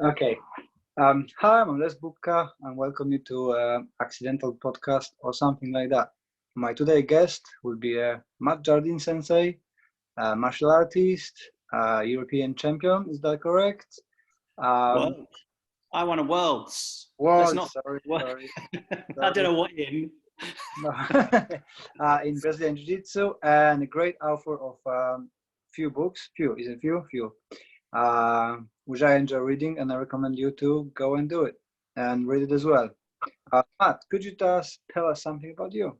Okay. Hi, I'm Bubka, and welcome you to Accidental Podcast or something like that. My today guest will be Matt Jardine Sensei, martial artist, European champion. Is that correct? World. I won a worlds. Well, not. sorry. I don't know what in. No. In Brazilian Jiu-Jitsu, and a great author of few books. Few. Which I enjoy reading, and I recommend you to go and do it and read it as well. Matt, could you just tell us something about you?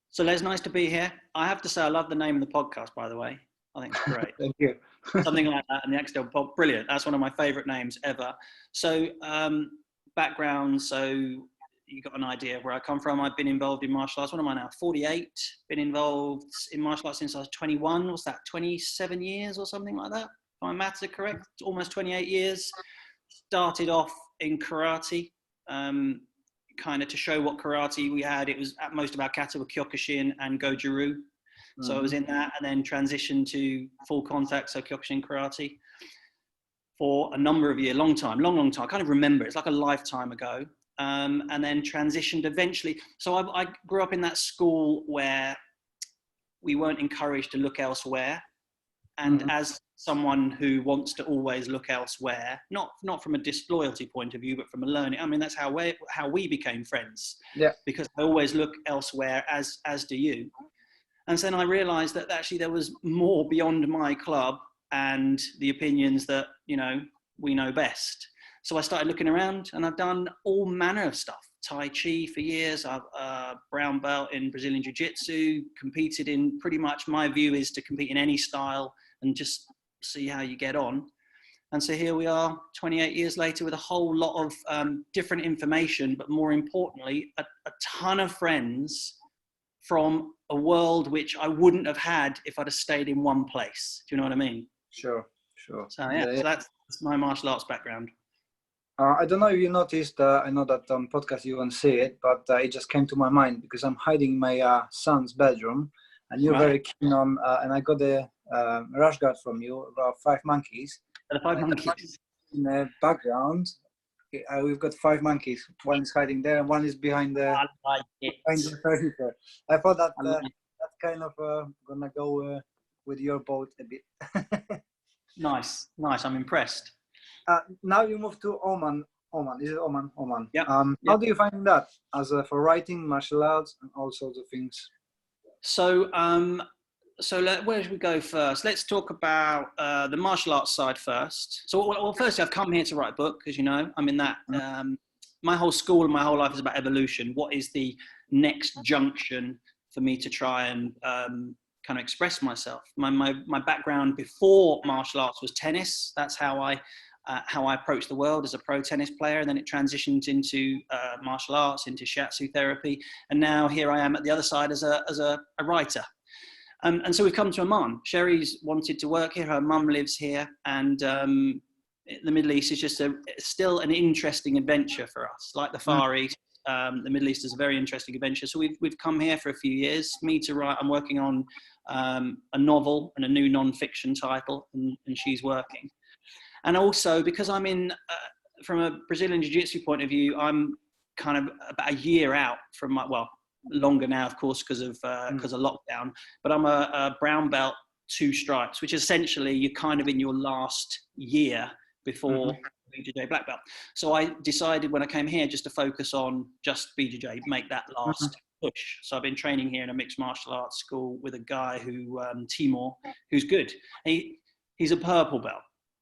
So Les, nice to be here. I have to say I love the name of the podcast, by the way. I think it's great. Thank you. Something like that, and the Accidental Pod, brilliant. That's one of my favorite names ever. So background, so you got an idea of where I come from. I've been involved in martial arts. What am I now? 48. Been involved in martial arts since I was 21. What's that? 27 years or something like that? If my maths are correct, almost 28 years. Started off in karate, kind of to show what karate we had. It was at most about kata with Kyokushin and Goju-ryu. So I was in that, and then transitioned to full contact, so Kyokushin karate, for a number of years, long time. I kind of remember, it's like a lifetime ago. And then transitioned eventually. So I grew up in that school where we weren't encouraged to look elsewhere. And as someone who wants to always look elsewhere, not from a disloyalty point of view, but from a learning, I mean, that's how we became friends. Yeah. Because I always look elsewhere, as do you. And then I realized that actually there was more beyond my club and the opinions that, we know best. So I started looking around, and I've done all manner of stuff. Tai Chi for years. I've brown belt in Brazilian Jiu-Jitsu, competed in pretty much, my view is to compete in any style and just see how you get on. And so here we are 28 years later with a whole lot of different information, but more importantly, a ton of friends from a world which I wouldn't have had if I'd have stayed in one place. Do you know what I mean? Sure. So so that's my martial arts background. I don't know if you noticed, I know that on podcast you won't see it, but it just came to my mind because I'm hiding in my son's bedroom, and you're very keen on, and I got a rash guard from you about 5 monkeys. The 5 monkeys. In the background, we've got 5 monkeys. One is hiding there, and one is behind the furniture. I thought that that's kind of gonna go with your boat a bit. Nice. I'm impressed. Now you move to Oman. Is it Oman? Oman. Yeah. How do you find that as for writing, martial arts, and all sorts of things? So, where should we go first? Let's talk about the martial arts side first. So, firstly, I've come here to write a book, as you know. I'm in that. My whole school and my whole life is about evolution. What is the next junction for me to try and kind of express myself? My background before martial arts was tennis. That's how I approached the world as a pro tennis player, and then it transitioned into martial arts, into shiatsu therapy, and now here I am at the other side as a writer. And so we've come to Oman. Sherry's wanted to work here. Her mum lives here, and the Middle East is just still an interesting adventure for us. Like the Far East, the Middle East is a very interesting adventure. So we've come here for a few years. Me to write. I'm working on a novel and a new non-fiction title, and she's working. And also because I'm in, from a Brazilian Jiu-Jitsu point of view, I'm kind of about a year out from longer now, of course, because of lockdown. But I'm a brown belt 2 stripes, which essentially you're kind of in your last year before BJJ black belt. So I decided when I came here just to focus on just BJJ, make that last push. So I've been training here in a mixed martial arts school with a guy who, Timor, who's good. He's a purple belt.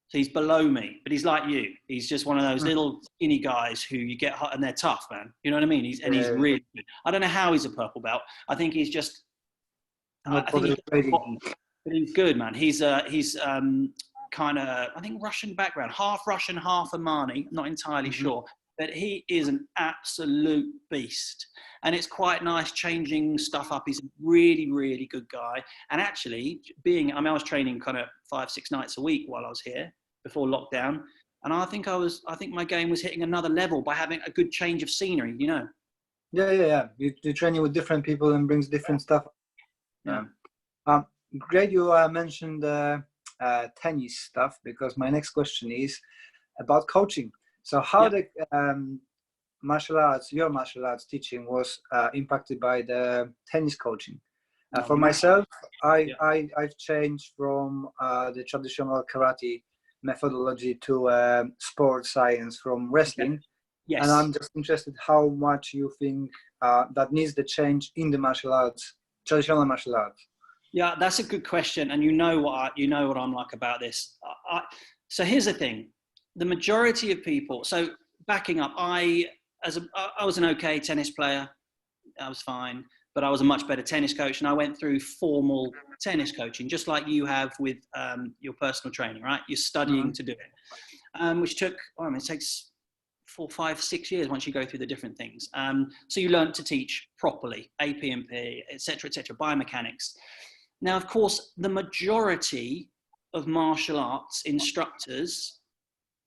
So he's below me, but he's like you. He's just one of those little skinny guys who you get hot, and they're tough, man. You know what I mean? He's really good. I don't know how he's a purple belt. I think he's just, I think he's good, man. He's kind of, I think Russian background, half Russian, half Omani. Not entirely sure, but he is an absolute beast. And it's quite nice changing stuff up. He's a really, really good guy. And actually I was training kind of 5-6 nights a week while I was here before lockdown. And I think my game was hitting another level by having a good change of scenery, you know? Yeah. You're training with different people and brings different stuff. Yeah. Great. You mentioned tennis stuff, because my next question is about coaching. So how Yep. the martial arts, your martial arts teaching was impacted by the tennis coaching? For myself, I've changed from the traditional karate methodology to sports science from wrestling. Okay. Yes. And I'm just interested how much you think that needs the change in the martial arts, traditional martial arts. Yeah, that's a good question, and you know what I'm like about this. So here's the thing: the majority of people. So backing up, I was an okay tennis player. I was fine, but I was a much better tennis coach, and I went through formal tennis coaching, just like you have with your personal training, right? You're studying to do it, which took. It takes 4, 5, 6 years once you go through the different things. So you learn to teach properly, APMP, etc., biomechanics. Now, of course, the majority of martial arts instructors,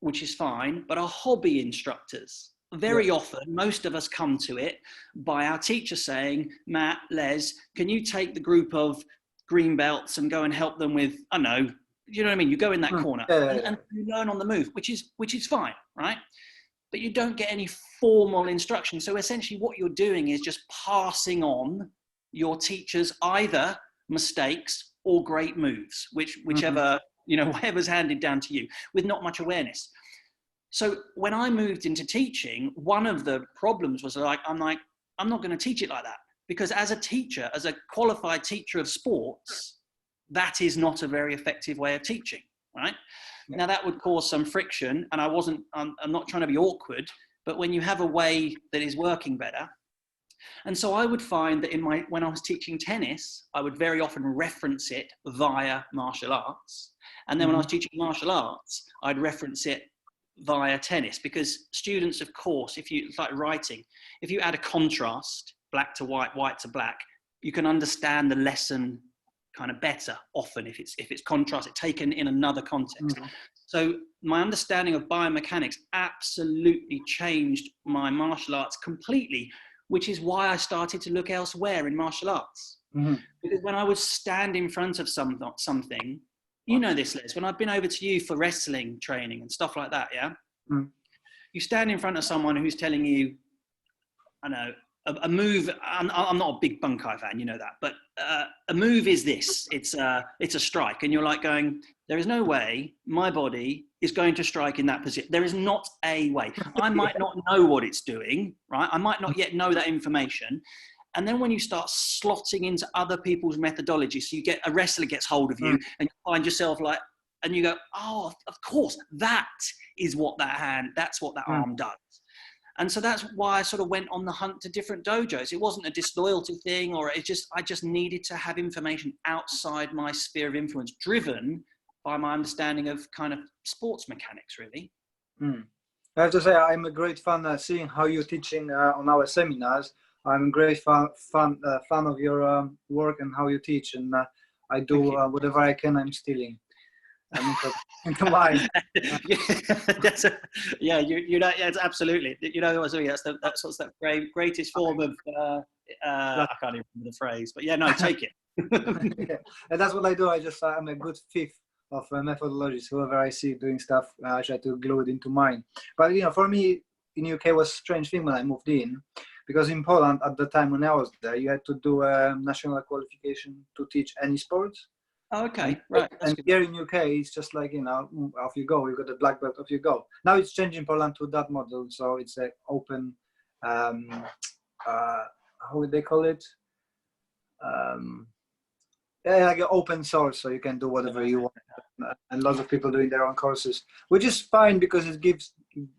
which is fine, but are hobby instructors. Very often, most of us come to it by our teacher saying, Matt, Les, can you take the group of green belts and go and help them with, I don't know, you know what I mean? You go in that corner and you learn on the move, which is fine, right? But you don't get any formal instruction. So essentially what you're doing is just passing on your teacher's either mistakes or great moves, whichever, whatever's handed down to you, with not much awareness. So when I moved into teaching, one of the problems was I'm not going to teach it like that, because as a teacher, as a qualified teacher of sports, that is not a very effective way of teaching, right? Now that would cause some friction, and I'm not trying to be awkward, but when you have a way that is working better. And so I would find that when I was teaching tennis, I would very often reference it via martial arts. And then when I was teaching martial arts, I'd reference it via tennis, because students, of course, it's like writing, if you add a contrast, black to white, white to black, you can understand the lesson kind of better often if it's contrast, it's taken in another context. So my understanding of biomechanics absolutely changed my martial arts completely, which is why I started to look elsewhere in martial arts. Because when I would stand in front of something, you know this, Liz, when I've been over to you for wrestling training and stuff like that, you stand in front of someone who's telling you, I know, a move. I'm not a big bunkai fan, you know that, but a move is this. It's a strike, and you're like going, there is no way my body is going to strike in that position. There is not a way. I might not know what it's doing, right? I might not yet know that information. And then when you start slotting into other people's methodology, so a wrestler gets hold of you and you find yourself like, and you go, oh, of course, that's what that arm does. And so that's why I sort of went on the hunt to different dojos. It wasn't a disloyalty thing, or I just needed to have information outside my sphere of influence, driven by my understanding of kind of sports mechanics, really. I have to say, I'm a great fan seeing how you're teaching on our seminars. I'm a great fan of your work and how you teach, and I do whatever I can. I'm stealing into mine. It's absolutely. That's what's that greatest form of. I can't even remember the phrase, but take it. And that's what I do. I'm a good fifth of methodologies. Whoever I see doing stuff, I try to glue it into mine. But for me, in UK was a strange thing when I moved in, because in Poland at the time when I was there, you had to do a national qualification to teach any sports. Oh, okay, right. And here in UK, it's just like, off you go. You got a black belt, off you go. Now it's changing Poland to that model, so it's an open. How would they call it? Like an open source, so you can do whatever you want, and lots of people doing their own courses, which is fine because it gives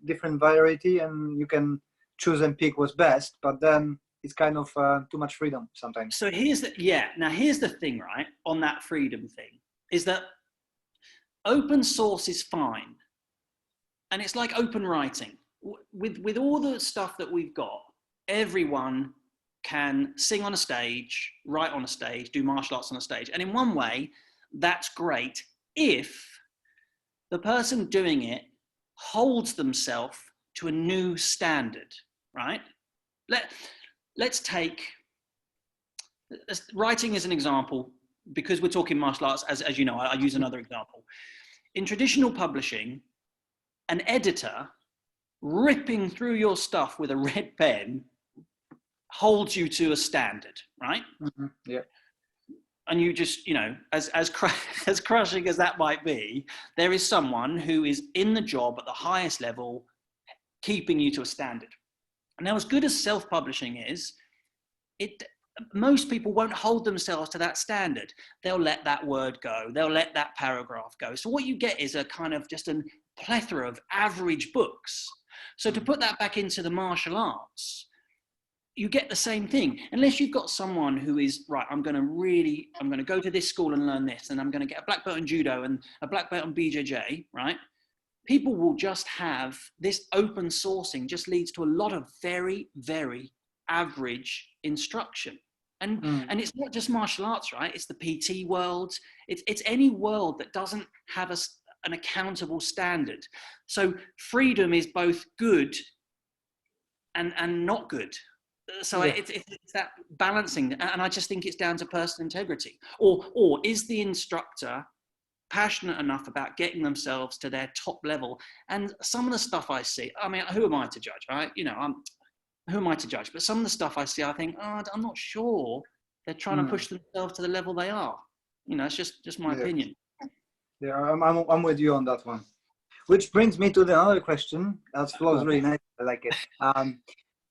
different variety and you can choose and pick what's best. But then it's kind of too much freedom sometimes. So here's the thing, right? On that freedom thing, is that open source is fine, and it's like open writing. With all the stuff that we've got, everyone can sing on a stage, write on a stage, do martial arts on a stage. And in one way, that's great if the person doing it holds themselves to a new standard, right? Let's take writing as an example. because we're talking martial arts, as you know, I use another example. In traditional publishing, an editor ripping through your stuff with a red pen holds you to a standard, right? Mm-hmm. Yeah. And you just, you know, as crushing as that might be, there is someone who is in the job at the highest level, keeping you to a standard. Now, as good as self-publishing is, most people won't hold themselves to that standard. They'll let that word go. They'll let that paragraph go. So what you get is a kind of just a plethora of average books. So to put that back into the martial arts, you get the same thing. Unless you've got someone who is, right, I'm going to go to this school and learn this, and I'm going to get a black belt in judo and a black belt in BJJ, right? People will just have this open sourcing just leads to a lot of very, very average instruction. And it's not just martial arts, right? It's the PT world. It's any world that doesn't have an accountable standard. So freedom is both good and not good. So yeah. It's that balancing. And I just think it's down to personal integrity. Or is the instructor passionate enough about getting themselves to their top level? And some of the stuff I see, I mean, who am I to judge, right? You know, who am I to judge? But some of the stuff I see, I think, I'm not sure they're trying to push themselves to the level they are. You know, it's just my opinion. Yeah, I'm with you on that one. Which brings me to the other question. That flows really nice. I like it.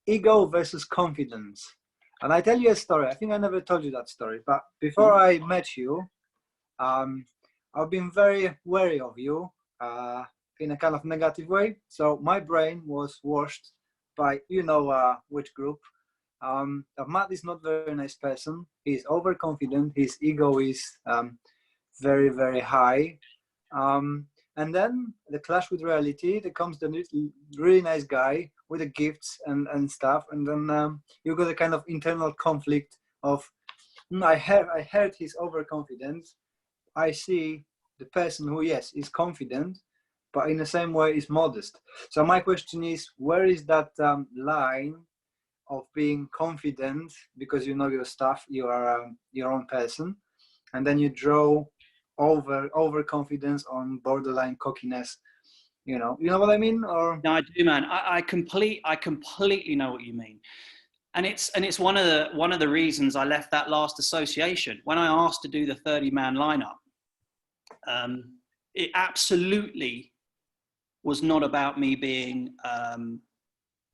Ego versus confidence. And I tell you a story. I think I never told you that story. But before I met you, I've been very wary of you in a kind of negative way. So my brain was washed by, you know, which group. Matt is not a very nice person. He's overconfident. His ego is very, very high. And then the clash with reality, there comes the really nice guy with the gifts and stuff. And then you got a kind of internal conflict of, I heard he's overconfident. I see the person who, yes, is confident, but in the same way is modest. So my question is, where is that line of being confident because you know your stuff, you are your own person, and then you draw overconfidence on borderline cockiness? You know what I mean? Or no, I do, man. I completely know what you mean. And it's one of the reasons I left that last association. When I asked to do the 30-man lineup, it absolutely was not about me being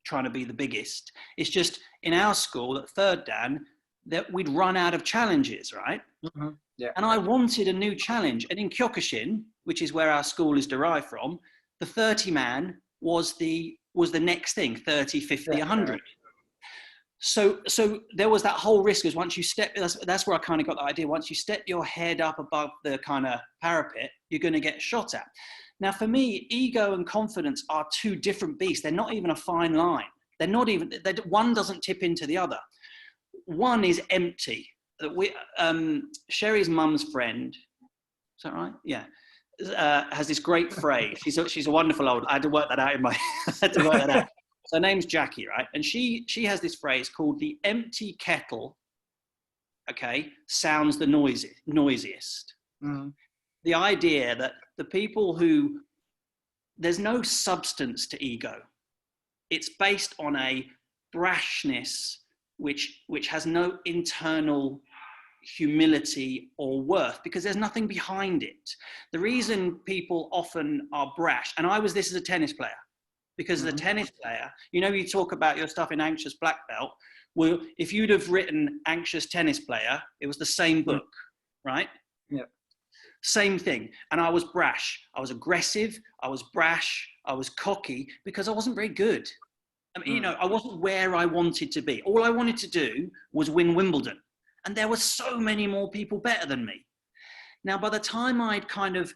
trying to be the biggest. It's just in our school at Third Dan that we'd run out of challenges, right? Mm-hmm. Yeah. And I wanted a new challenge. And in Kyokushin, which is where our school is derived from, the 30-man was the next thing, 30, 50, 100. So there was that whole risk, is once you step, that's where I kind of got the idea. Once you step your head up above the kind of parapet, you're going to get shot at. Now, for me, ego and confidence are two different beasts. They're not even a fine line. They're not even, one doesn't tip into the other. One is empty. Sherry's mum's friend, is that right? Yeah. Has this great phrase. She's a wonderful old, I had to work that out in my, Her name's Jackie, right? And she has this phrase called the empty kettle, okay, sounds the noisiest. Mm-hmm. The idea that the people who, there's no substance to ego. It's based on a brashness which has no internal humility or worth, because there's nothing behind it. The reason people often are brash, and I was this as a tennis player, because as a tennis player, you know, you talk about your stuff in Anxious Black Belt. Well, if you'd have written Anxious Tennis Player, it was the same book, right? Yeah. Same thing. And I was brash. I was aggressive. I was brash. I was cocky because I wasn't very good. I mean, you know, I wasn't where I wanted to be. All I wanted to do was win Wimbledon. And there were so many more people better than me. Now, by the time I'd kind of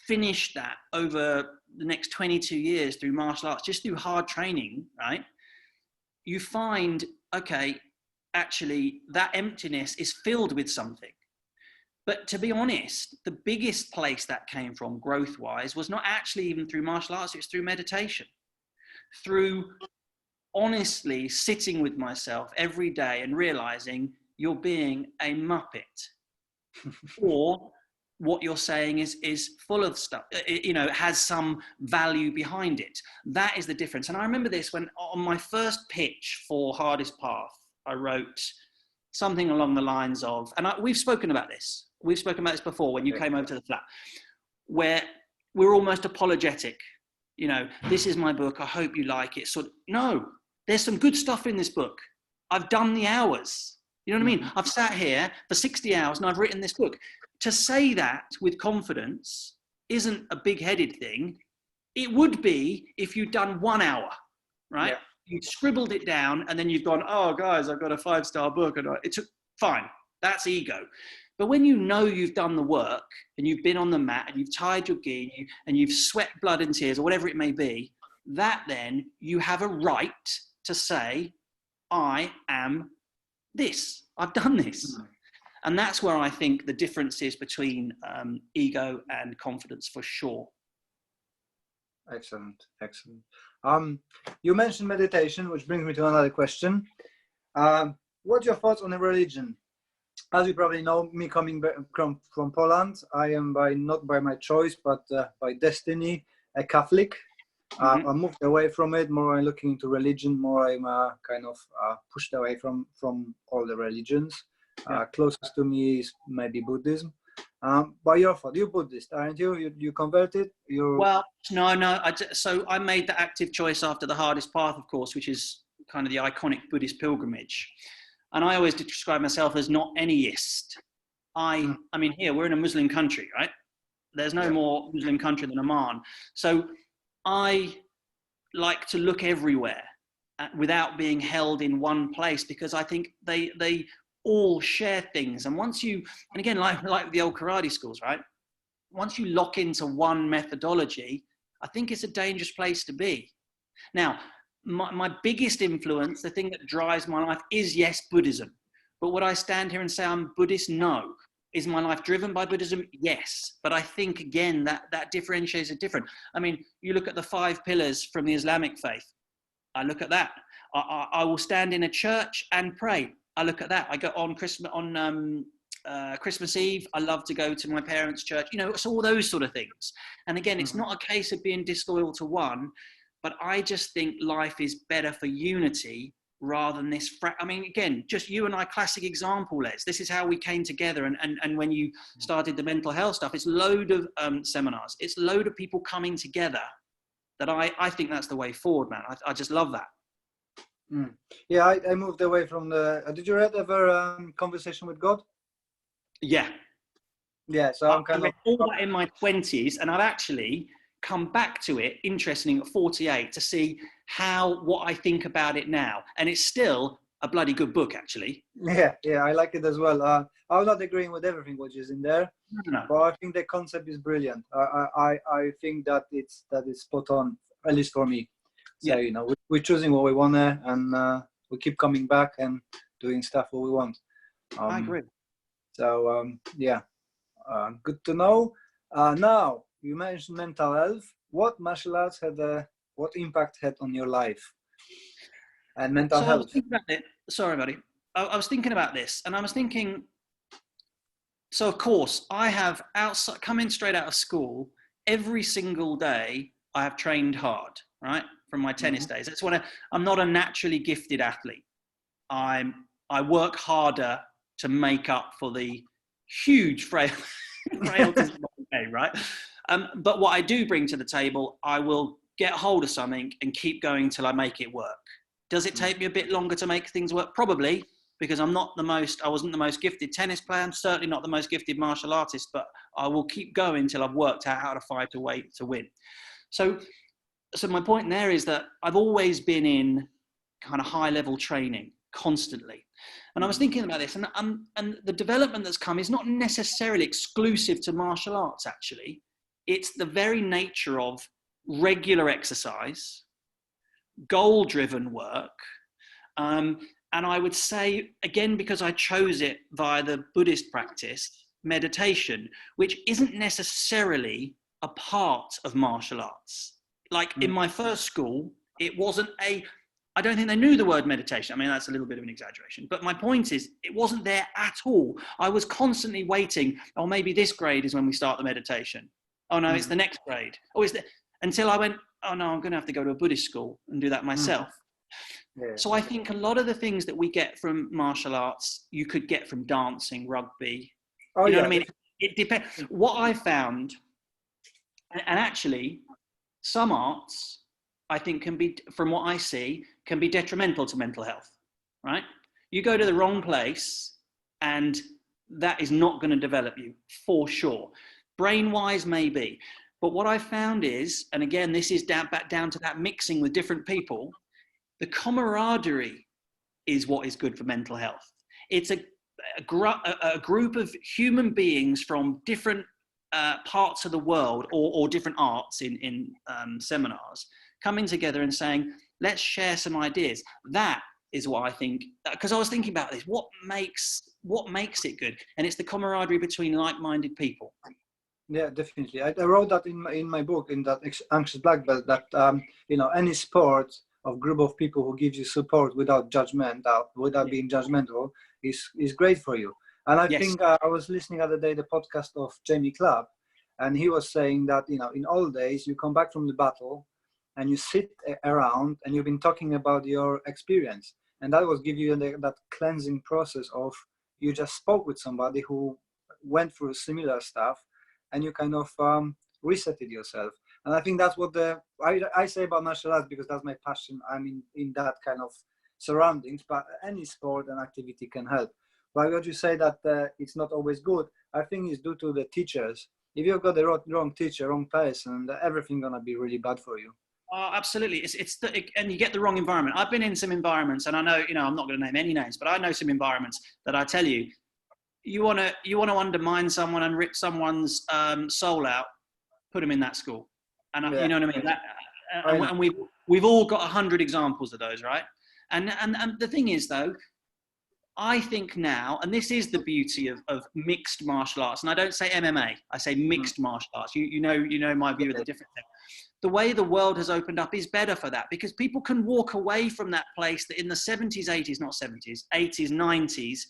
finished that over the next 22 years through martial arts, just through hard training, right? You find, okay, actually that emptiness is filled with something. But to be honest, the biggest place that came from growth-wise was not actually even through martial arts, it was through meditation. Through honestly sitting with myself every day and realizing you're being a muppet, or what you're saying is full of stuff, it has some value behind it. That is the difference. And I remember this when on my first pitch for Hardest Path, I wrote something along the lines of, and we've spoken about this before when you came over to the flat, where we're almost apologetic. This is my book, I hope you like it. No, there's some good stuff in this book. I've done the hours. You know what I mean? I've sat here for 60 hours and I've written this book. To say that with confidence isn't a big-headed thing. It would be if you'd done 1 hour, right? Yeah. You've scribbled it down and then you've gone, oh, guys, I've got a 5-star book. And it took, fine, that's ego. But when you've done the work and you've been on the mat and you've tied your gi and you've sweat blood and tears or whatever it may be, that then you have a right to say, I am this. I've done this. And that's where I think the difference is between ego and confidence, for sure. Excellent. You mentioned meditation, which brings me to another question. What's your thoughts on a religion? As you probably know, me coming back from Poland, I am not by my choice, but by destiny, a Catholic. I moved away from it. More I'm looking into religion. More I'm kind of pushed away from all the religions. Closest to me is maybe Buddhism. But you're Buddhist, aren't you? You converted? Well, no. So I made the active choice after the Hardest Path, of course, which is kind of the iconic Buddhist pilgrimage. And I always describe myself as not anyist. I mean, here we're in a Muslim country, right? There's no more Muslim country than Oman. So I like to look everywhere without being held in one place, because I think they all share things. And and again, like the old karate schools, right? Once you lock into one methodology, I think it's a dangerous place to be. Now, my biggest influence, the thing that drives my life is, yes, Buddhism. But would I stand here and say I'm Buddhist? No. Is my life driven by Buddhism? Yes. But I think, again, that differentiates it different. I mean, you look at the 5 pillars from the Islamic faith. I look at that. I will stand in a church and pray. I look at that. I go on Christmas Eve. I love to go to my parents' church. It's all those sort of things. And again, it's not a case of being disloyal to one, but I just think life is better for unity rather than this. I mean, again, just you and I, classic example, Les. This is how we came together. And when you started the mental health stuff, it's load of seminars. It's load of people coming together. That I think that's the way forward, man. I just love that. Yeah, I moved away from the. Did you read ever Conversation with God? Yeah. So I'm I read all that in my 20s, and I've actually come back to it, interesting, at 48, to see what I think about it now, and it's still a bloody good book, actually. Yeah, I like it as well. I'm not agreeing with everything which is in there, but I think the concept is brilliant. I think that it's spot on, at least for me. So we're choosing what we want to, and we keep coming back and doing stuff what we want. I agree. So good to know. Now you mentioned mental health. What martial arts what impact had on your life and mental health? I was thinking about it. Sorry, buddy. I was thinking about this, and I was thinking. So of course, I have coming straight out of school. Every single day, I have trained hard, right? From my tennis days. That's I'm not a naturally gifted athlete. I work harder to make up for the huge frailties of my game, right? But what I do bring to the table, I will get hold of something and keep going till I make it work. Does it take me a bit longer to make things work? Probably, because I wasn't the most gifted tennis player. I'm certainly not the most gifted martial artist, but I will keep going till I've worked out how to fight a way to win. So my point there is that I've always been in kind of high level training constantly. And I was thinking about this, and the development that's come is not necessarily exclusive to martial arts, actually. It's the very nature of regular exercise, goal-driven work, and I would say, again, because I chose it via the Buddhist practice, meditation, which isn't necessarily a part of martial arts. Like in my first school, it wasn't I don't think they knew the word meditation. I mean, that's a little bit of an exaggeration. But my point is, it wasn't there at all. I was constantly waiting. Oh, maybe this grade is when we start the meditation. Oh, no, it's the next grade. Oh, until I went, oh, no, I'm going to have to go to a Buddhist school and do that myself. Yeah. So I think a lot of the things that we get from martial arts, you could get from dancing, rugby. Oh, you know yeah, what I mean? It depends. What I found, and actually, some arts, I think can be, from what I see, can be detrimental to mental health, right? You go to the wrong place and that is not going to develop you, for sure. Brain-wise, maybe. But what I found is, and again, this is back down to that mixing with different people, the camaraderie is what is good for mental health. It's a group of human beings from different parts of the world or different arts in seminars coming together and saying, let's share some ideas. That is what I think, because I was thinking about this, what makes it good? And it's the camaraderie between like-minded people. Yeah, definitely. I wrote that in my book, in that Anxious Black Belt, that any sport of group of people who gives you support without judgment, without being judgmental, is great for you. And I think I was listening the other day the podcast of Jamie Clubb, and he was saying that in old days you come back from the battle, and you sit around and you've been talking about your experience, and that was give you that cleansing process of you just spoke with somebody who went through similar stuff, and you kind of resetted yourself. And I think that's what I say about martial arts, because that's my passion. I'm in that kind of surroundings, but any sport and activity can help. But what you say that it's not always good, I think it's due to the teachers. If you've got the wrong teacher, wrong person, everything's gonna be really bad for you. Oh, absolutely. And you get the wrong environment. I've been in some environments, and I know, I'm not going to name any names, but I know some environments that I tell you, you want to undermine someone and rip someone's soul out, put them in that school. And you know what I mean? And we've all got 100 examples of those, right? And the thing is, though, I think now, and this is the beauty of mixed martial arts, and I don't say MMA, I say mixed martial arts. You know my view of the different thing. The way the world has opened up is better for that, because people can walk away from that place that in the 70s, 80s, not 70s, 80s, 90s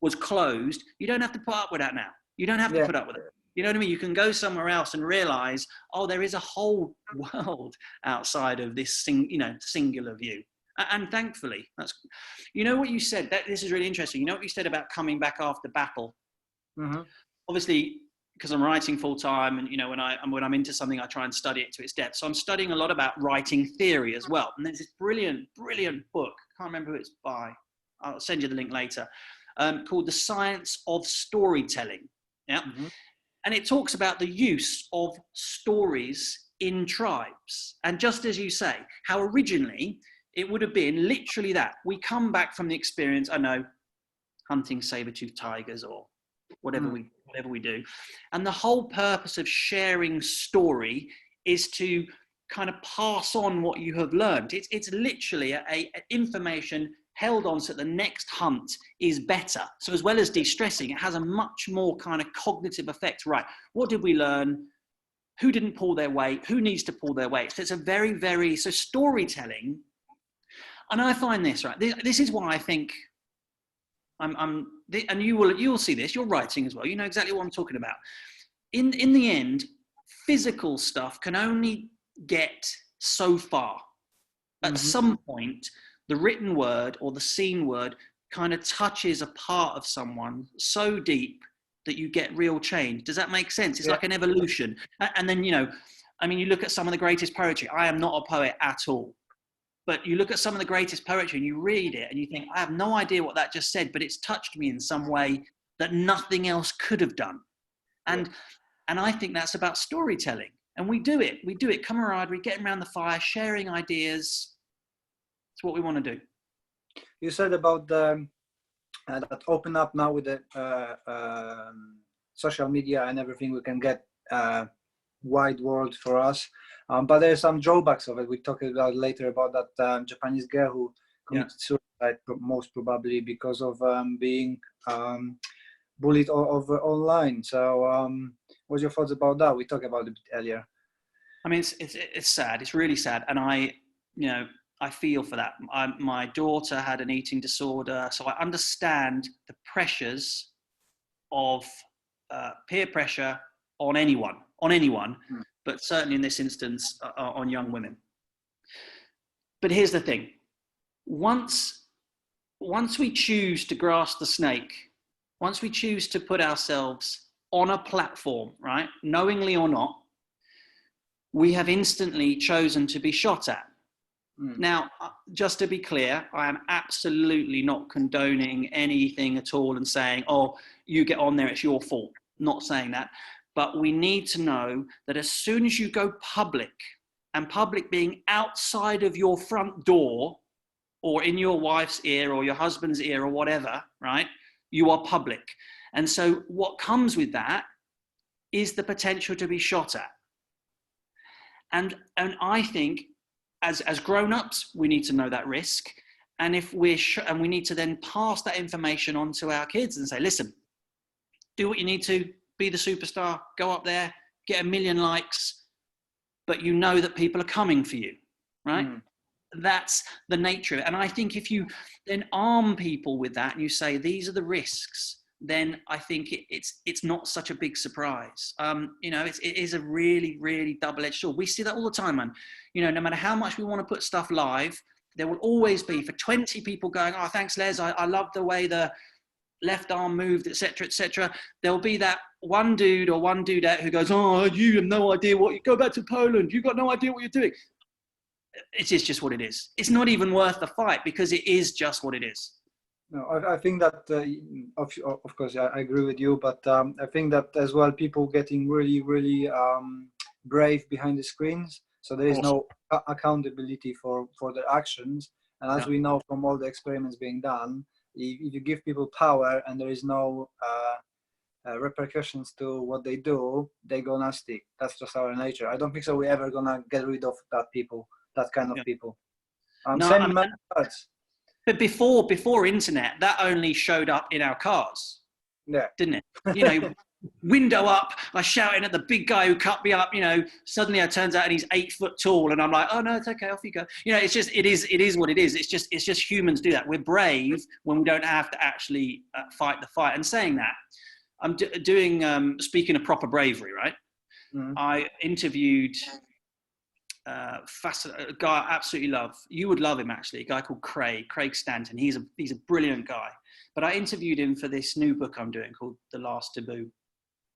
was closed. You don't have to put up with that now. You don't have to put up with it. You know what I mean? You can go somewhere else and realize, oh, there is a whole world outside of this singular view. And thankfully, that's, what you said, this is really interesting. You know what you said about coming back after battle? Obviously, because I'm writing full time, and when I'm into something, I try and study it to its depth. So I'm studying a lot about writing theory as well. And there's this brilliant book. Can't remember who it's by. I'll send you the link later. Called The Science of Storytelling. Yeah. And it talks about the use of stories in tribes. And just as you say, how originally it would have been literally that. We come back from the experience, I know, hunting saber-toothed tigers or whatever we do. And the whole purpose of sharing story is to kind of pass on what you have learned. It's literally a information held on so that the next hunt is better. So as well as de-stressing, it has a much more kind of cognitive effect. Right, what did we learn? Who didn't pull their weight? Who needs to pull their weight? So it's a very, very, so storytelling. And I find this, right, this is why I think and you'll see this, you're writing as well. You know exactly what I'm talking about. In the end, physical stuff can only get so far. At some point, the written word or the seen word kind of touches a part of someone so deep that you get real change. Does that make sense? It's like an evolution. And then, you look at some of the greatest poetry. I am not a poet at all. But you look at some of the greatest poetry and you read it and you think, I have no idea what that just said, but it's touched me in some way that nothing else could have done. And I think that's about storytelling. And we do it, camaraderie, getting around the fire, sharing ideas. It's what we want to do. You said about that open up now with the social media and everything, we can get wide world for us. But there's some drawbacks of it. We talked about later about that Japanese girl who committed suicide, most probably because of being bullied over online. So what's your thoughts about that? We talked about it a bit earlier. I mean, it's sad. It's really sad. And I feel for that. My daughter had an eating disorder, so I understand the pressures of peer pressure on anyone, but certainly in this instance on young women. But here's the thing: once we choose to grasp the snake, once we choose to put ourselves on a platform, right, knowingly or not, we have instantly chosen to be shot at. Now, just to be clear, I am absolutely not condoning anything at all and saying, oh, you get on there, it's your fault. Not saying that. But we need to know that as soon as you go public, and public being outside of your front door or in your wife's ear or your husband's ear or whatever, right, you are public. And so what comes with that is the potential to be shot at. And I think as grown-ups, we need to know that risk. And if we need to then pass that information on to our kids and say, listen, do what you need to, be the superstar, go up there, get 1 million likes, but you know that people are coming for you, right? That's the nature of it. And I think if you then arm people with that and you say, these are the risks, then I think it's not such a big surprise. It is a really, really double-edged sword. We see that all the time, man. No matter how much we want to put stuff live, there will always be for 20 people going, oh, thanks, Les. I love the way the left arm moved, etc., etc. There'll be that one dude or one dudette who goes, oh, you have no idea what, you go back to Poland. You've got no idea what you're doing. It is just what it is. It's not even worth the fight because it is just what it is. No, I think that, of course, I agree with you, but I think that as well, people getting really, really brave behind the screens. So there is no accountability for their actions. And as we know from all the experiments being done, if you give people power and there is no repercussions to what they do, they go nasty. That's just our nature. I don't think so we're ever going to get rid of that kind of people. But before internet, that only showed up in our cars, didn't it? Window up, I shouting at the big guy who cut me up. Suddenly it turns out he's 8 foot tall, and I'm like, oh no, it's okay, off you go. It is what it is. It's just humans do that. We're brave when we don't have to actually fight the fight. And saying that, I'm doing speaking of proper bravery, right? Mm-hmm. I interviewed a guy I absolutely love. You would love him actually. A guy called Craig Stanton. He's a brilliant guy. But I interviewed him for this new book I'm doing called The Last Taboo.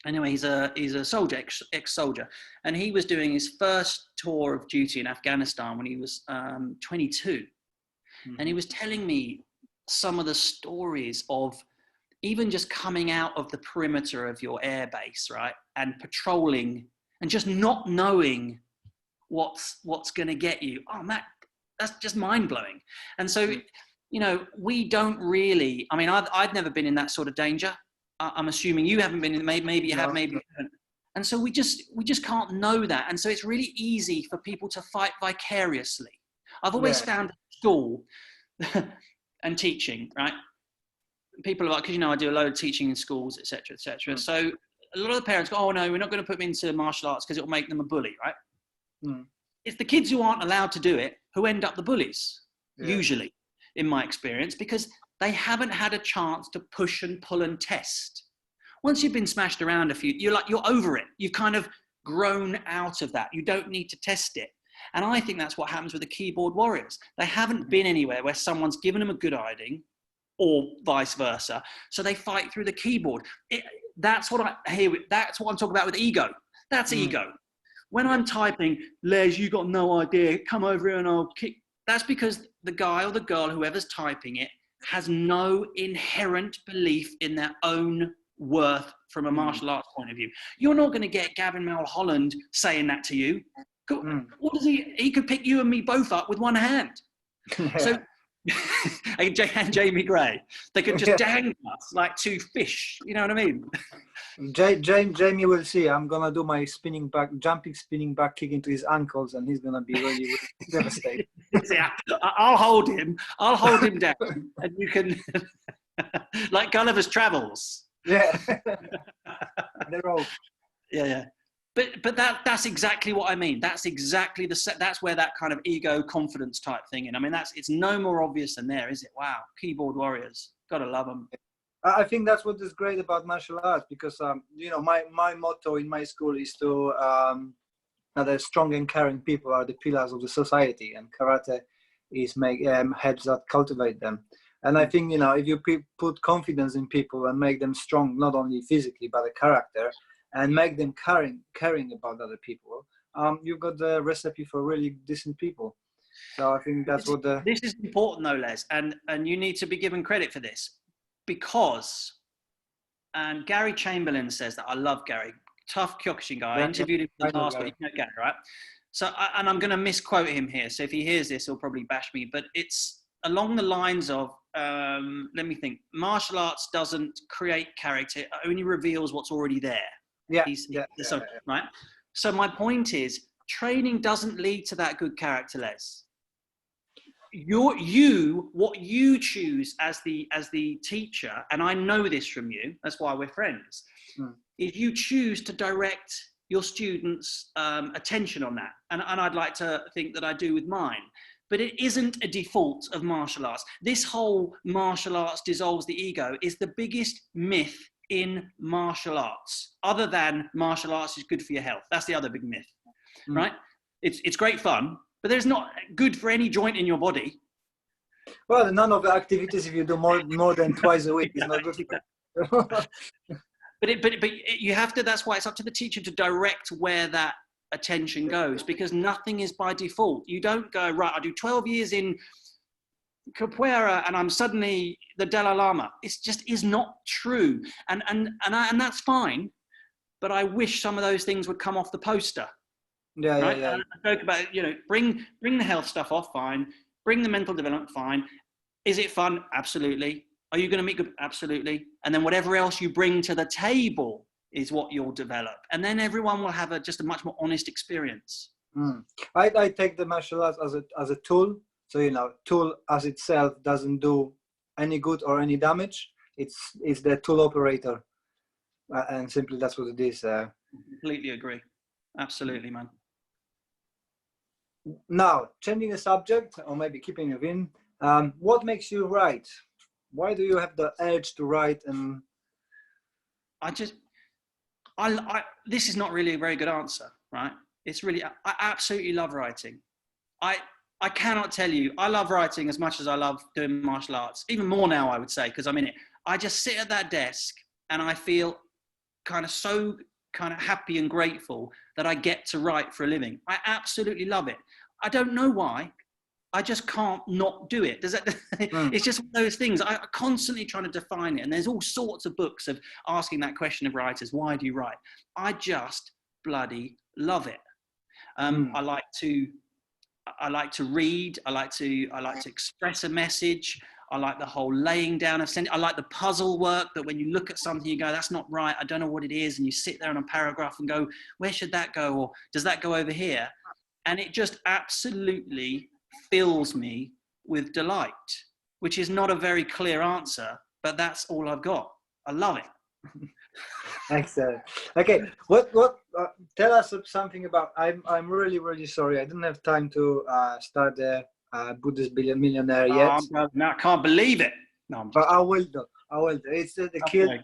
Anyway, he's a soldier, ex-soldier, and he was doing his first tour of duty in Afghanistan when he was 22, and he was telling me some of the stories of even just coming out of the perimeter of your air base, right, and patrolling and just not knowing what's going to get you. Oh, Matt, that's just mind-blowing. And so, we don't really. I mean, I'd never been in that sort of danger. I'm assuming you haven't been in. Maybe you have, maybe you haven't. And so we just can't know that. And so it's really easy for people to fight vicariously. I've always found at school and teaching, right? People are like, because I do a load of teaching in schools, etc., etc. So a lot of the parents go, "Oh no, we're not going to put them into martial arts because it will make them a bully," right? It's the kids who aren't allowed to do it who end up the bullies, usually, in my experience, because they haven't had a chance to push and pull and test. Once you've been smashed around a few, you're over it. You've kind of grown out of that. You don't need to test it. And I think that's what happens with the keyboard warriors. They haven't been anywhere where someone's given them a good hiding or vice versa. So they fight through the keyboard. That's what I'm talking about with ego. That's ego. When I'm typing, Les, you got no idea, come over here and I'll kick. That's because the guy or the girl, whoever's typing it, has no inherent belief in their own worth from a martial arts point of view. You're not going to get Gavin Mulholland saying that to you. What does he could pick you and me both up with one hand. So, and Jamie Gray, they could just dangle us like two fish. You know what I mean? Jamie will see. I'm gonna do my jumping spinning back kick into his ankles, and he's gonna be really, really devastated. Yeah, I'll hold him down, and you can, like Gulliver's Travels. Yeah, they're all. Yeah. But that's exactly what I mean. That's exactly that's where that kind of ego confidence type thing in. I mean, it's no more obvious than there, is it? Wow, keyboard warriors, gotta love them. I think that's what is great about martial arts, because you know, my motto in my school is to that strong and caring people are the pillars of the society, and karate is helps that cultivate them. And I think, you know, if you put confidence in people and make them strong, not only physically but a character, and make them caring about other people, you've got the recipe for really decent people. So I think that's what this is important though, Les, and you need to be given credit for this, because, and Gary Chamberlain says that, I love Gary, tough Kyokushin guy. I interviewed him for the last week. You know Gary, right? So, and I'm going to misquote him here. So if he hears this, he'll probably bash me. But it's along the lines of, let me think. Martial arts doesn't create character; it only reveals what's already there. Right. So my point is, training doesn't lead to that good character, Les. What you choose as the teacher, and I know this from you, that's why we're friends, is you choose to direct your students' attention on that. And I'd like to think that I do with mine. But it isn't a default of martial arts. This whole martial arts dissolves the ego is the biggest myth in martial arts, other than martial arts is good for your health. That's the other big myth, right? It's great fun, but there's not good for any joint in your body. Well, none of the activities, if you do more than twice a week, is not good. But you have to. That's why it's up to the teacher to direct where that attention goes, because nothing is by default. You don't go, right, I do 12 years in capoeira and I'm suddenly the Dalai Lama. It just is not true, and that's fine. But I wish some of those things would come off the poster. Yeah. I joke about, you know, bring the health stuff off, fine. Bring the mental development, fine. Is it fun? Absolutely. Are you going to meet good? Absolutely. And then whatever else you bring to the table is what you'll develop, and then everyone will have just a much more honest experience. I take the martial arts as a tool. So, you know, tool as itself doesn't do any good or any damage. It's the tool operator, and simply that's what it is. Completely agree. Absolutely, man. Now, changing the subject, or maybe keeping it in, what makes you write? Why do you have the urge to write? And this is not really a very good answer, right? It's really, I absolutely love writing. I cannot tell you, I love writing as much as I love doing martial arts, even more now, I would say, because I'm in it. I just sit at that desk and I feel kind of happy and grateful that I get to write for a living. I absolutely love it. I don't know why. I just can't not do it. It's just one of those things. I'm constantly trying to define it. And there's all sorts of books of asking that question of writers, why do you write? I just bloody love it. I like to read. I like to express a message. I like the whole laying down of sentence. I like the puzzle work that when you look at something, you go, that's not right. I don't know what it is. And you sit there in a paragraph and go, where should that go? Or does that go over here? And it just absolutely fills me with delight, which is not a very clear answer, but that's all I've got. I love it. Excellent. Okay, what tell us something about. I'm really sorry. I didn't have time to start the Buddhist Millionaire yet. No, I can't believe it. No, but I will do. It's the children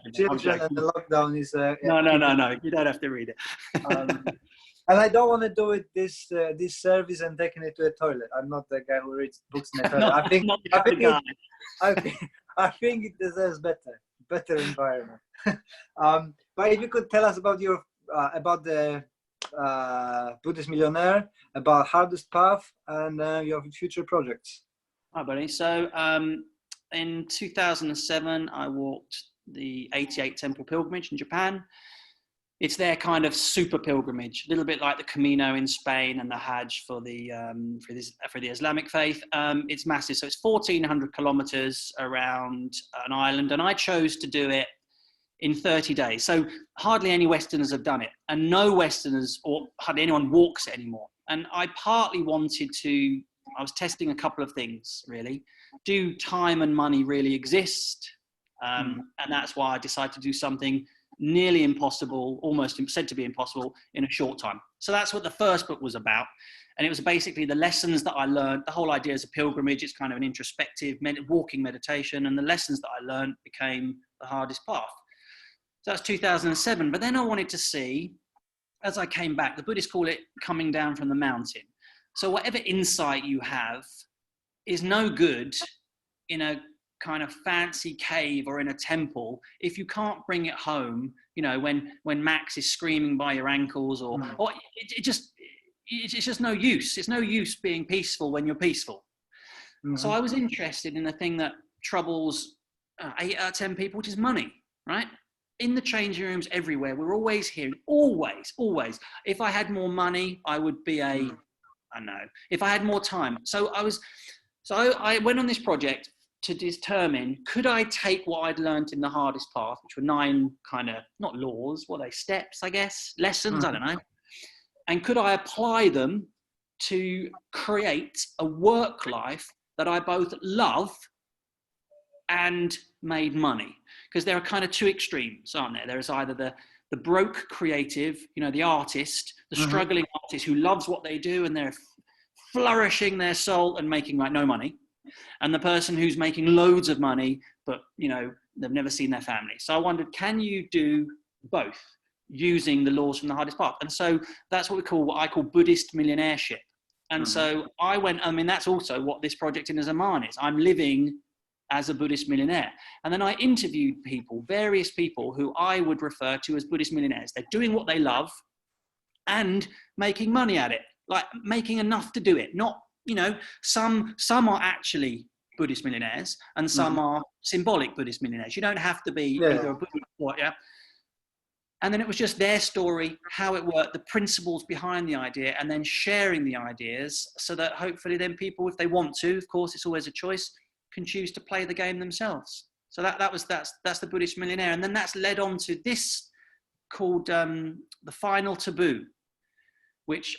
and the lockdown is. No. You don't have to read it. And I don't want to do it this service and taking it to the toilet. I'm not the guy who reads books in the toilet. I think it deserves better environment. But if you could tell us about your about the Buddhist Millionaire, about Hardest Path, and your future projects. Hi, buddy. So in 2007, I walked the 88 Temple Pilgrimage in Japan. It's their kind of super pilgrimage, a little bit like the Camino in Spain and the Hajj for the Islamic faith. It's massive, so it's 1,400 kilometers around an island, and I chose to do it in 30 days. So hardly any Westerners have done it, and no Westerners or hardly anyone walks it anymore. And I partly wanted to. I was testing a couple of things, really. Do time and money really exist? And that's why I decided to do something nearly impossible, almost said to be impossible in a short time. So that's what the first book was about. And it was basically the lessons that I learned. The whole idea is a pilgrimage. It's kind of an introspective walking meditation. And the lessons that I learned became the hardest path. So that's 2007. But then I wanted to see, as I came back, the Buddhists call it coming down from the mountain. So whatever insight you have is no good in a kind of fancy cave or in a temple if you can't bring it home, you know, when Max is screaming by your ankles, or it's just no use. It's no use being peaceful when you're peaceful. Mm-hmm. So I was interested in the thing that troubles 8 out of 10 people, which is money, right? In the changing rooms everywhere, we're always hearing, always. If I had more money, I would be I don't know. If I had more time. So I went on this project to determine, could I take what I'd learned in the hardest path, which were 9 kind of, not laws, what are they, steps, I guess, lessons, I don't know. And could I apply them to create a work life that I both love and made money? Because there are kind of 2 extremes, aren't there? There is either the broke creative, you know, the artist, the struggling artist who loves what they do and they're flourishing their soul and making like no money. And the person who's making loads of money, but, you know, they've never seen their family. So I wondered, can you do both using the laws from the hardest path? And so that's what I call Buddhist millionaireship. And so I went, I mean, that's also what this project in Zaman is. I'm living as a Buddhist millionaire. And then I interviewed people, various people who I would refer to as Buddhist millionaires. They're doing what they love and making money at it, like making enough to do it. Not, you know, some are actually Buddhist millionaires and some are symbolic Buddhist millionaires. You don't have to be either a Buddhist or, And then it was just their story, how it worked, the principles behind the idea, and then sharing the ideas so that hopefully then people, if they want to, of course, it's always a choice, can choose to play the game themselves. So that's the Buddhist millionaire. And then that's led on to this called the Final Taboo, which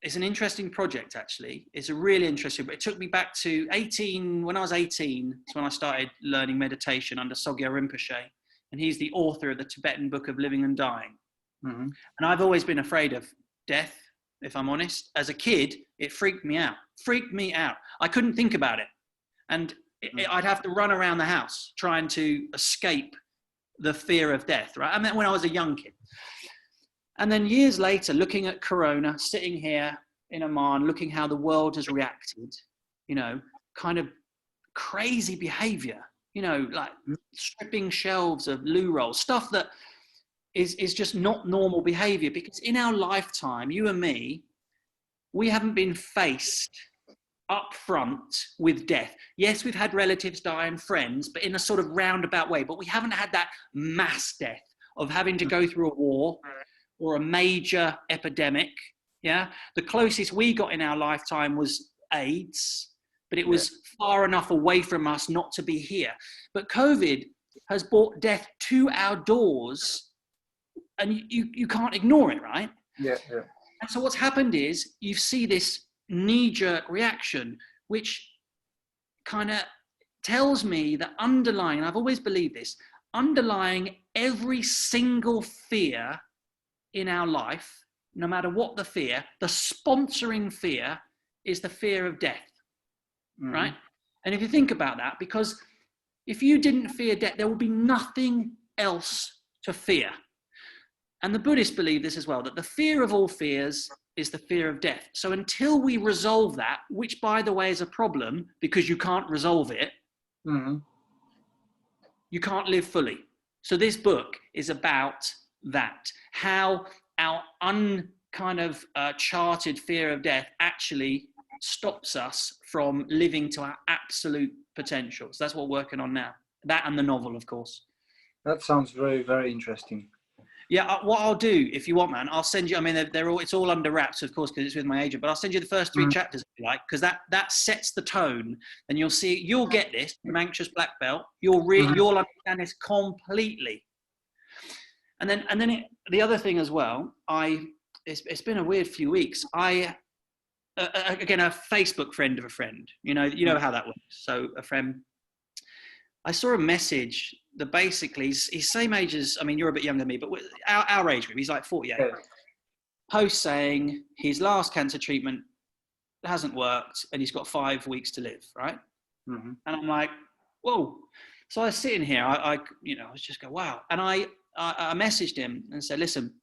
is an interesting project, actually. It's a really interesting, but it took me back to 18, when I was 18, it's when I started learning meditation under Sogyal Rinpoche. And he's the author of the Tibetan Book of Living and Dying. And I've always been afraid of death, if I'm honest. As a kid, it freaked me out. I couldn't think about it. And I'd have to run around the house trying to escape the fear of death, right? I mean, when I was a young kid. And then years later, looking at Corona, sitting here in Oman, looking how the world has reacted, you know, kind of crazy behavior, you know, like stripping shelves of loo rolls, stuff that is just not normal behavior. Because in our lifetime, you and me, we haven't been faced up front with death. Yes, we've had relatives die and friends, but in a sort of roundabout way. But we haven't had that mass death of having to go through a war or a major epidemic. Yeah, the closest we got in our lifetime was AIDS, but it was far enough away from us not to be here. But COVID has brought death to our doors, and you can't ignore it, right? Yeah. And so what's happened is you see this knee-jerk reaction, which kind of tells me that underlying, and I've always believed this, underlying every single fear in our life, no matter what the fear, the sponsoring fear is the fear of death, right? And if you think about that, because if you didn't fear death, there would be nothing else to fear. And the Buddhists believe this as well, that the fear of all fears is the fear of death. So until we resolve that, which by the way is a problem because you can't resolve it, you can't live fully. So this book is about that, how our charted fear of death actually stops us from living to our absolute potential. So that's what we're working on now. That and the novel, of course. That sounds very, very interesting. Yeah, what I'll do, if you want, man, I'll send you, I mean, it's all under wraps, of course, because it's with my agent, but I'll send you the first 3 chapters, if you like, because that sets the tone, and you'll get this from Anxious Black Belt. You'll understand this completely. And then the other thing as well, it's been a weird few weeks. Again, a Facebook friend of a friend, you know how that works. So a friend, I saw a message basically, he's same age as, I mean, you're a bit younger than me, but our age group, he's like 48. Yeah. Post saying his last cancer treatment hasn't worked and he's got 5 weeks to live, right? Mm-hmm. And I'm like, whoa. So I was sitting here, I was just go, wow. And I messaged him and said, listen,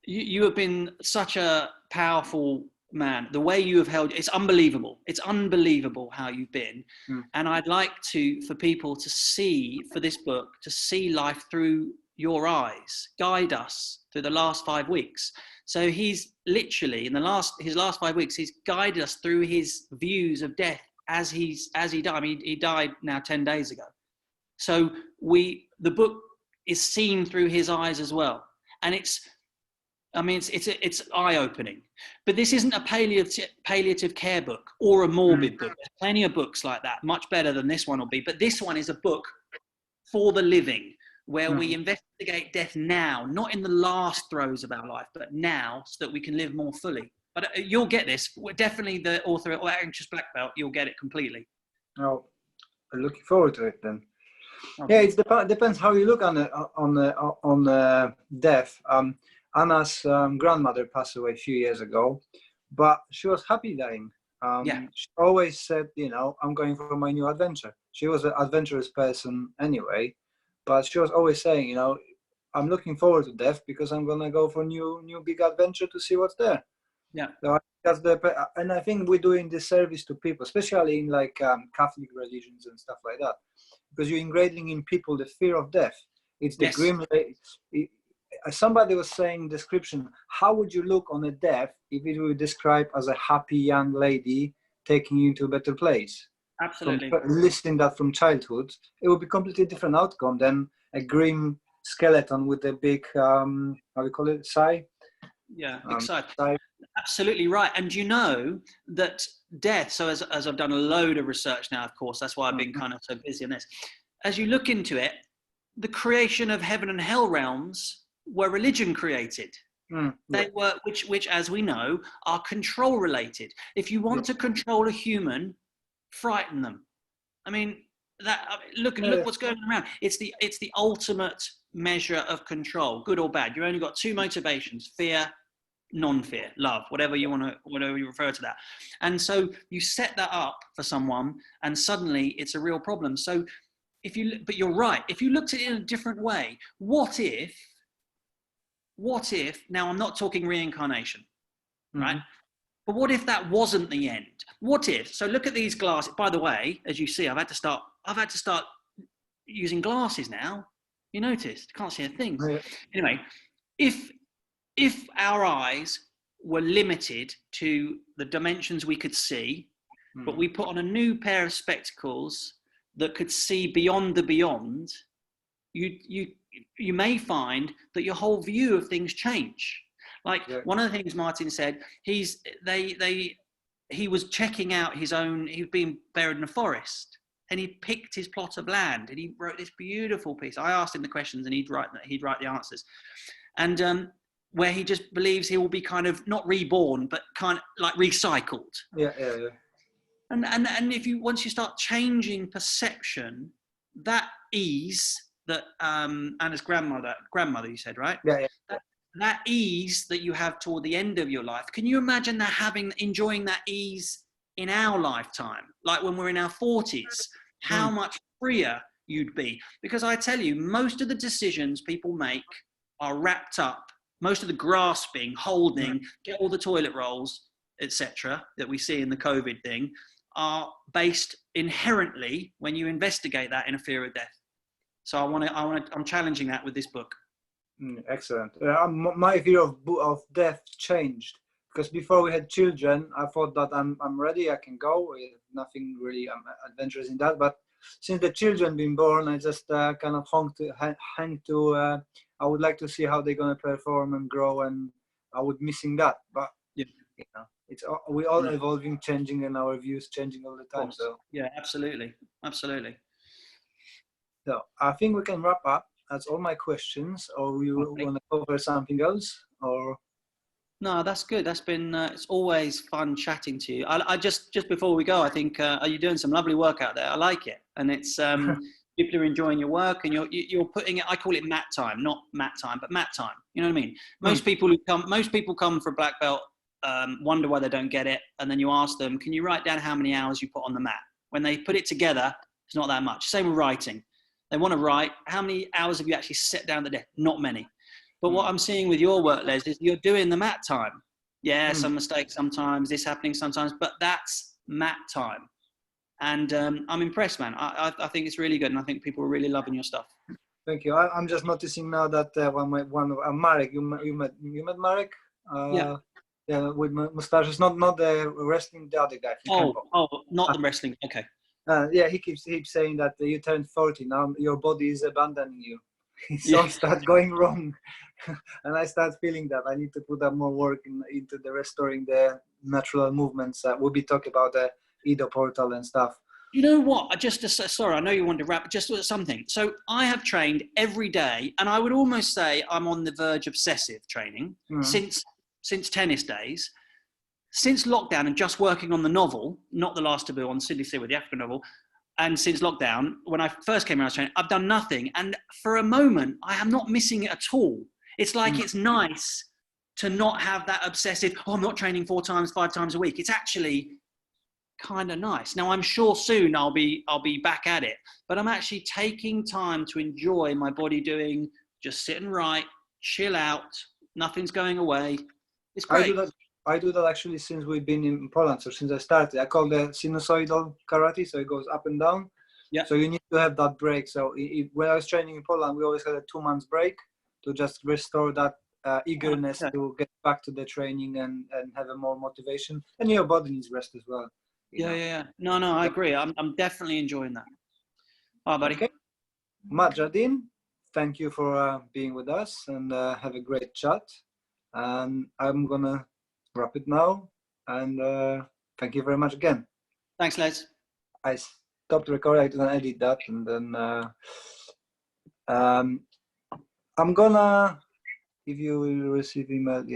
you have been such a powerful man. The way you have held, it's unbelievable. It's unbelievable how you've been. And I'd like for people to see, for this book, to see life through your eyes, guide us through the last 5 weeks. So he's literally in his last 5 weeks, he's guided us through his views of death as he died. I mean, he died now 10 days ago. So the book is seen through his eyes as well. And it's eye-opening. But this isn't a palliative care book or a morbid book. There's plenty of books like that, much better than this one will be. But this one is a book for the living, where we investigate death now, not in the last throes of our life, but now, so that we can live more fully. But you'll get this. Definitely the author or Anxious Black Belt, you'll get it completely. Oh, I'm looking forward to it then. Okay. Yeah, it depends how you look on death. Anna's grandmother passed away a few years ago, but she was happy dying. She always said, I'm going for my new adventure. She was an adventurous person anyway, but she was always saying, I'm looking forward to death because I'm gonna go for new big adventure to see what's there. Yeah. So and I think we're doing this service to people, especially in like Catholic religions and stuff like that, because you're ingraining in people the fear of death. It's the grim. Somebody was saying description. How would you look on a death if it were described as a happy young lady taking you to a better place? Absolutely. Listening that from childhood, it would be completely different outcome than a grim skeleton with a big how do you call it, sigh? Yeah, excited. Absolutely right. And you know that death, so as I've done a load of research now, of course, that's why I've been kind of so busy on this. As you look into it, the creation of heaven and hell realms were religion created. They were, which as we know, are control related. If you want to control a human, frighten them. I mean, look what's going on around. It's the ultimate measure of control, good or bad. You've only got two motivations: fear, non-fear, love, whatever you refer to that. And so you set that up for someone, and suddenly it's a real problem. So but you're right. If you looked at it in a different way, what if? Now I'm not talking reincarnation, right? But what if that wasn't the end? What if? So look at these glasses. By the way, as you see, I've had to start using glasses now. You noticed? Can't see a thing. Yeah. Anyway, if our eyes were limited to the dimensions we could see, but we put on a new pair of spectacles that could see beyond the beyond, you may find that your whole view of things change. Like one of the things Martin said, he was checking out he was being buried in a forest, and he picked his plot of land and he wrote this beautiful piece. I asked him the questions and he'd write the answers. And where he just believes he will be kind of not reborn, but kind of like recycled. Yeah. And once you start changing perception, that ease that Anna's grandmother you said, right? Yeah. That ease that you have toward the end of your life. Can you imagine enjoying that ease in our lifetime? Like when we're in our 40s, how much freer you'd be. Because I tell you, most of the decisions people make are wrapped up. Most of the grasping, holding, get all the toilet rolls, etc., that we see in the COVID thing, are based inherently, when you investigate that, in a fear of death. So I'm challenging that with this book. Excellent. My view of death changed, because before we had children, I thought that I'm ready, I can go. Nothing really adventurous in that. But since the children been born, I just kind of hang to. I would like to see how they're gonna perform and grow, and I would missing that. But we're all evolving, changing, and our views changing all the time. So yeah, absolutely. So I think we can wrap up. That's all my questions. Or you want to cover something else? Or no, that's good. That's been. It's always fun chatting to you. I just before we go, I think are you doing some lovely work out there? I like it, and it's People are enjoying your work, and you're putting it. I call it mat time, not mat time, but mat time. You know what I mean? Most people come for a black belt, wonder why they don't get it, and then you ask them, "Can you write down how many hours you put on the mat?" When they put it together, it's not that much. Same with writing. They want to write. How many hours have you actually sat down at the desk? Not many. But what I'm seeing with your work, Les, is you're doing the mat time. Yeah, some mistakes sometimes, this happening sometimes, but that's mat time. And I'm impressed, man. I think it's really good, and I think people are really loving your stuff. Thank you. I'm just noticing now that Marek, you met Marek? Yeah, with mustaches, not the wrestling, the other guy. Not the wrestling. Okay. Yeah, he keeps saying that you turned 40 now. Your body is abandoning you. Some start going wrong, and I start feeling that I need to put up more work into the restoring the natural movements. We'll be talking about the Edo portal and stuff. You know what? Sorry, I know you want to wrap, just something. So I have trained every day, and I would almost say I'm on the verge of obsessive training since tennis days, since lockdown, and just working on the novel, not The Last Taboo, on Sydney Sea with the African novel. And since lockdown, when I first came around training, I've done nothing. And for a moment, I am not missing it at all. It's like it's nice to not have that obsessive, I'm not training 4 times, 5 times a week. It's actually kind of nice. Now, I'm sure soon I'll be back at it. But I'm actually taking time to enjoy my body doing, just sit and write, chill out, nothing's going away. It's great. I do that actually since we've been in Poland. So since I started, I call the sinusoidal karate. So it goes up and down. Yeah. So you need to have that break. So when I was training in Poland, we always had a 2 months break to just restore that eagerness to get back to the training and have a more motivation. And your body needs rest as well. Yeah. No, I agree. I'm definitely enjoying that. All right, buddy. Okay. Matt Jardine, thank you for being with us, and have a great chat. And I'm gonna wrap it now, and thank you very much again. Thanks, Les. I stopped recording. I didn't edit that, and then I'm gonna, if you will receive email.